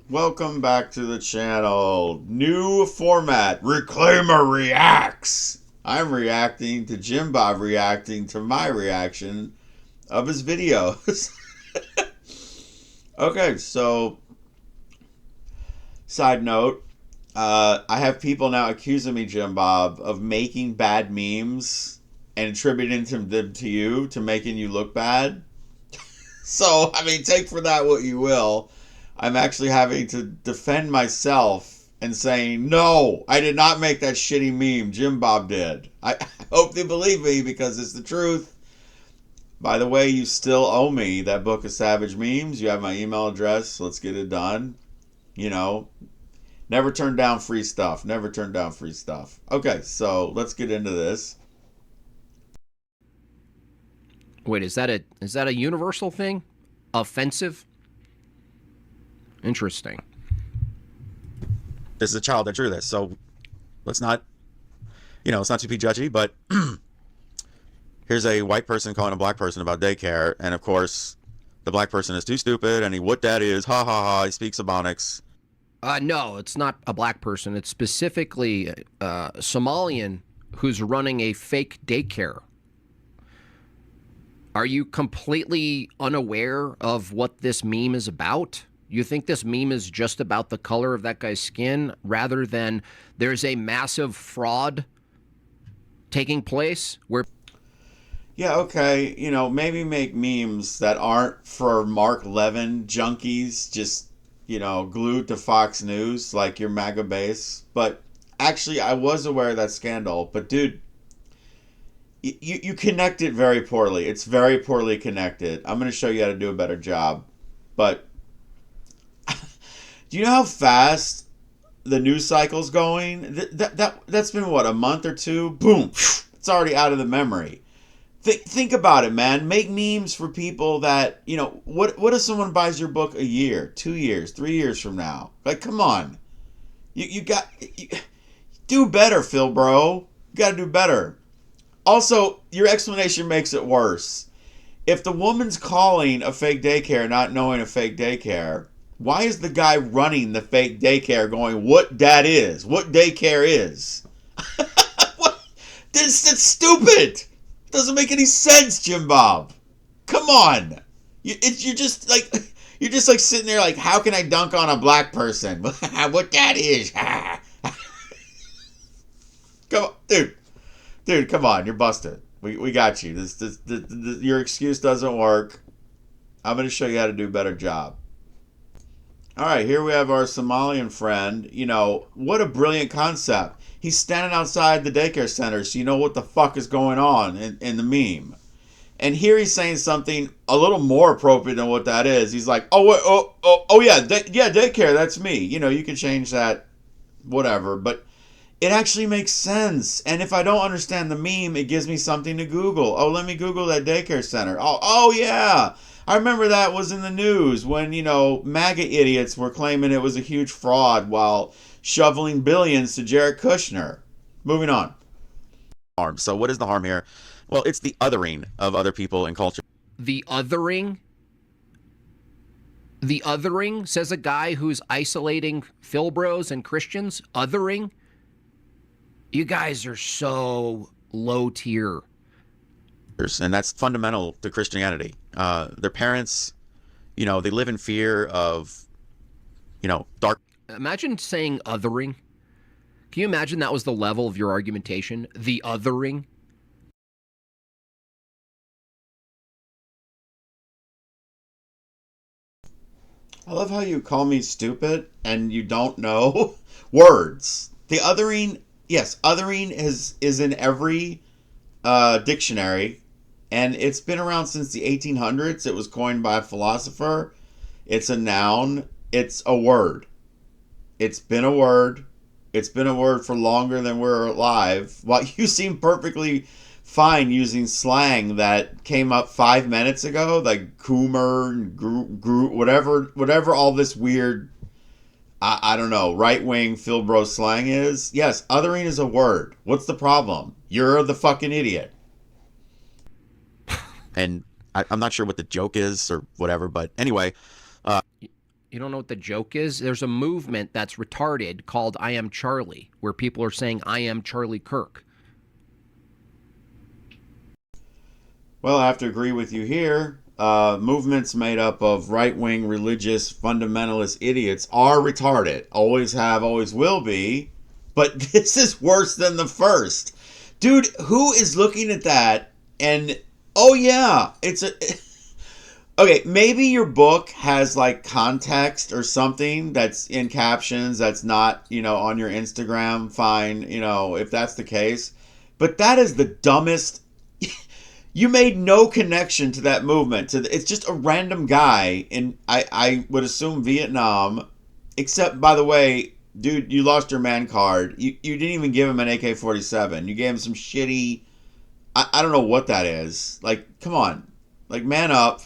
Welcome back to the channel. New format, Reclaimer Reacts. I'm reacting to JimBob reacting to my reaction of his videos. Okay, so side note, I have people now accusing me, JimBob, of making bad memes and attributing them to you to making you look bad. So, I mean, take for that what you will. I'm actually having to defend myself and saying, no, I did not make that shitty meme. JimBob did. I hope they believe me because it's the truth. By the way, you still owe me that book of savage memes. You have my email address. Let's get it done. You know, never turn down free stuff. Never turn down free stuff. Okay, so let's get into this. Wait, is that a universal thing? Offensive? Interesting. This is a child that drew this, so let's not, let's not to be judgy, but here's a white person calling a black person about daycare, and of course, the black person is too stupid, and what that is, ha ha ha, he speaks Ebonics. No, it's not a black person. It's specifically a Somalian who's running a fake daycare. Are you completely unaware of what this meme is about? You think this meme is just about the color of that guy's skin rather than there's a massive fraud taking place where... Yeah, okay, maybe make memes that aren't for Mark Levin junkies just, glued to Fox News like your MAGA base. But actually, I was aware of that scandal. But dude, you connect it very poorly. It's very poorly connected. I'm going to show you how to do a better job. But do you know how fast the news cycle's going? That's been, what, a month or two? Boom. It's already out of the memory. Think about it, man. Make memes for people that, what if someone buys your book a year, 2 years, 3 years from now? Like, come on. Do better, Phil, bro. You got to do better. Also, your explanation makes it worse. If the woman's calling a fake daycare not knowing a fake daycare, why is the guy running the fake daycare going, what that is? What daycare is? What? That's stupid. Doesn't make any sense, JimBob. Come on. You're just like sitting there like, how can I dunk on a black person? What that is? Come on, dude. Dude, come on, you're busted. We got you. Your excuse doesn't work. I'm going to show you how to do a better job. All right, here we have our Somalian friend. What a brilliant concept. He's standing outside the daycare center, so you know what the fuck is going on in the meme. And here he's saying something a little more appropriate than what that is. He's like, yeah, daycare, that's me. You can change that, whatever. But it actually makes sense. And if I don't understand the meme, it gives me something to Google. Oh, let me Google that daycare center. Oh yeah. I remember that was in the news when, MAGA idiots were claiming it was a huge fraud while shoveling billions to Jared Kushner. Moving on. Harm. So what is the harm here? Well, it's the othering of other people and culture. The othering? The othering, says a guy who's isolating Philbros and Christians. Othering? You guys are so low tier. And that's fundamental to Christianity. Their parents, they live in fear of, dark. Imagine saying othering. Can you imagine that was the level of your argumentation? The othering? I love how you call me stupid and you don't know words. The othering, yes, othering is in every dictionary, and it's been around since the 1800s. It was coined by a philosopher. It's a noun. It's a word. It's been a word. It's been a word for longer than we're alive. While you seem perfectly fine using slang that came up 5 minutes ago, like Coomer, Groot, whatever all this weird, I don't know, right-wing Philbro slang is. Yes, othering is a word. What's the problem? You're the fucking idiot. And I'm not sure what the joke is or whatever, but anyway. You don't know what the joke is? There's a movement that's retarded called I Am Charlie, where people are saying I am Charlie Kirk. Well, I have to agree with you here. Movements made up of right-wing religious fundamentalist idiots are retarded. Always have, always will be. But this is worse than the first. Dude, who is looking at that and, oh yeah, it's a... Okay, maybe your book has like context or something that's in captions that's not, on your Instagram. Fine, if that's the case. But that is the dumbest. You made no connection to that movement. It's just a random guy in, I would assume, Vietnam. Except, by the way, dude, you lost your man card. You didn't even give him an AK-47. You gave him some shitty... I don't know what that is. Like, come on. Like, man up.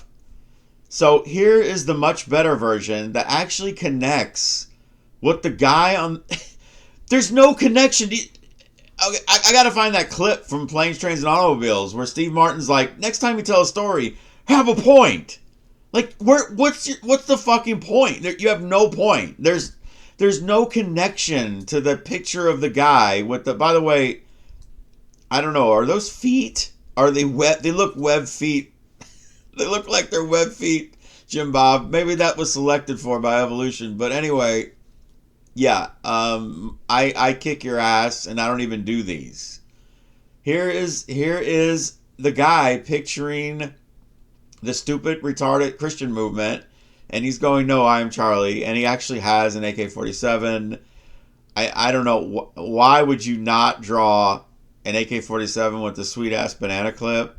So here is the much better version that actually connects what the guy on... There's no connection. Okay, I got to find that clip from Planes, Trains, and Automobiles where Steve Martin's like, next time you tell a story, have a point. Like, what's the fucking point? You have no point. There's no connection to the picture of the guy with the... By the way, I don't know. Are those feet? Are they web? They look web feet. They look like they're web feet, JimBob. Maybe that was selected for by evolution. But anyway, yeah, I kick your ass, and I don't even do these. Here is the guy picturing the stupid, retarded Christian movement, and he's going, no, I am Charlie, and he actually has an AK-47. I don't know. Why would you not draw an AK-47 with the sweet-ass banana clip?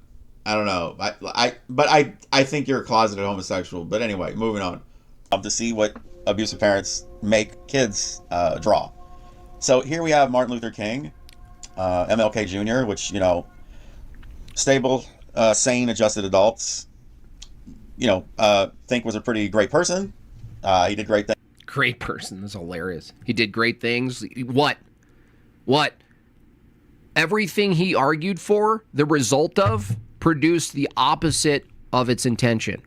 I don't know. I think you're a closeted homosexual. But anyway, moving on. To see what abusive parents make kids draw. So here we have Martin Luther King, MLK Jr., which, stable, sane, adjusted adults, think was a pretty great person. He did great things. Great person. That's hilarious. He did great things. What? Everything he argued for, the result of, produced the opposite of its intention.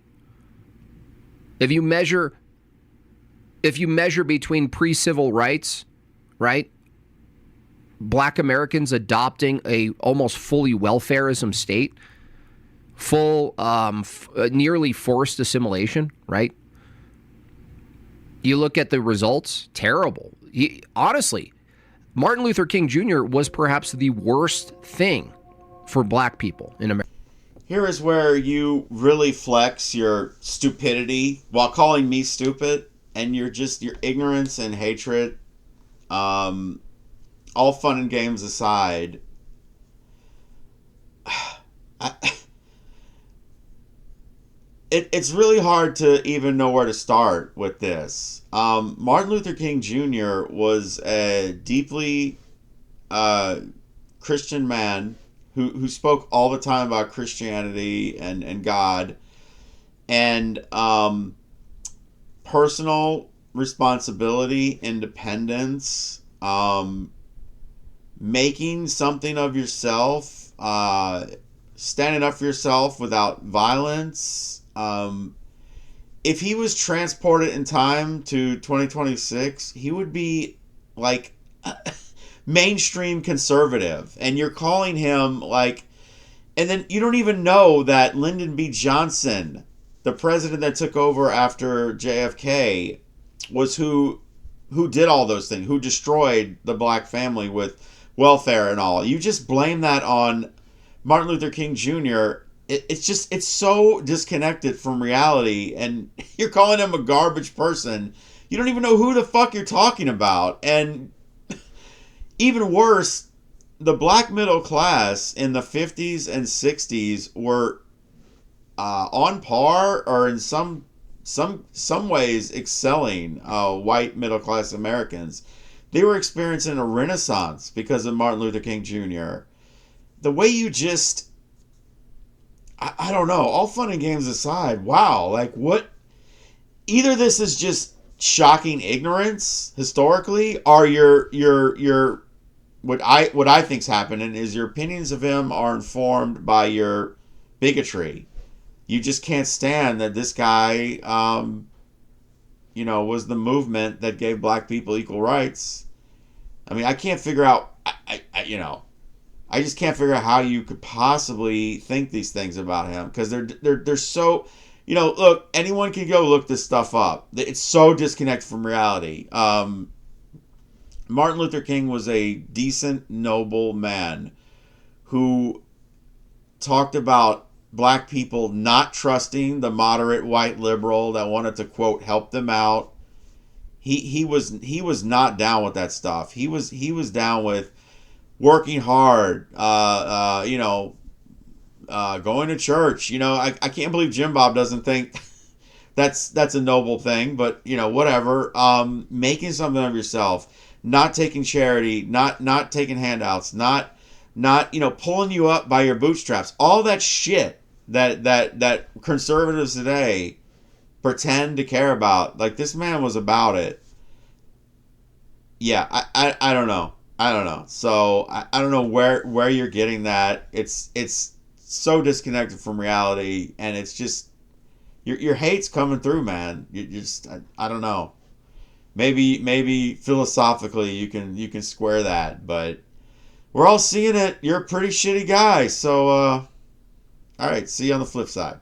If you measure between pre-civil rights, right? Black Americans adopting a almost fully welfarism state, nearly forced assimilation, right? You look at the results, terrible. Honestly, Martin Luther King Jr. was perhaps the worst thing for black people in America. Here is where you really flex your stupidity while calling me stupid, and your ignorance and hatred, all fun and games aside. It's really hard to even know where to start with this. Martin Luther King Jr. was a deeply Christian man who spoke all the time about Christianity and God, and personal responsibility, independence, making something of yourself, standing up for yourself without violence. If he was transported in time to 2026, he would be like mainstream conservative, and you're calling him like, and then you don't even know that Lyndon B. Johnson, the president that took over after JFK, was who did all those things, who destroyed the black family with welfare and all. You just blame that on Martin Luther King Jr. It's so disconnected from reality, and you're calling him a garbage person. You don't even know who the fuck you're talking about. And even worse, the black middle class in the 50s and 60s were on par, or in some ways excelling white middle class Americans. They were experiencing a renaissance because of Martin Luther King Jr. The way you just, I don't know, all fun and games aside, wow, like what? Either this is just shocking ignorance historically, or your what I think's happening is your opinions of him are informed by your bigotry. You just can't stand that this guy was the movement that gave black people equal rights. I mean, I can't figure out, I just can't figure out how you could possibly think these things about him, because they're so, look, anyone can go look this stuff up. It's so disconnected from reality. Martin Luther King was a decent, noble man who talked about black people not trusting the moderate white liberal that wanted to, quote, help them out. He was not down with that stuff. He was down with working hard, going to church. I can't believe JimBob doesn't think that's a noble thing, but whatever. Making something of yourself, not taking charity, not taking handouts, not pulling you up by your bootstraps. All that shit that conservatives today pretend to care about. Like, this man was about it. Yeah, I don't know. I don't know. So I don't know where you're getting that. It's so disconnected from reality, and it's just your hate's coming through, man. You just I don't know. Maybe philosophically you can square that, but we're all seeing it. You're a pretty shitty guy. So all right, see you on the flip side.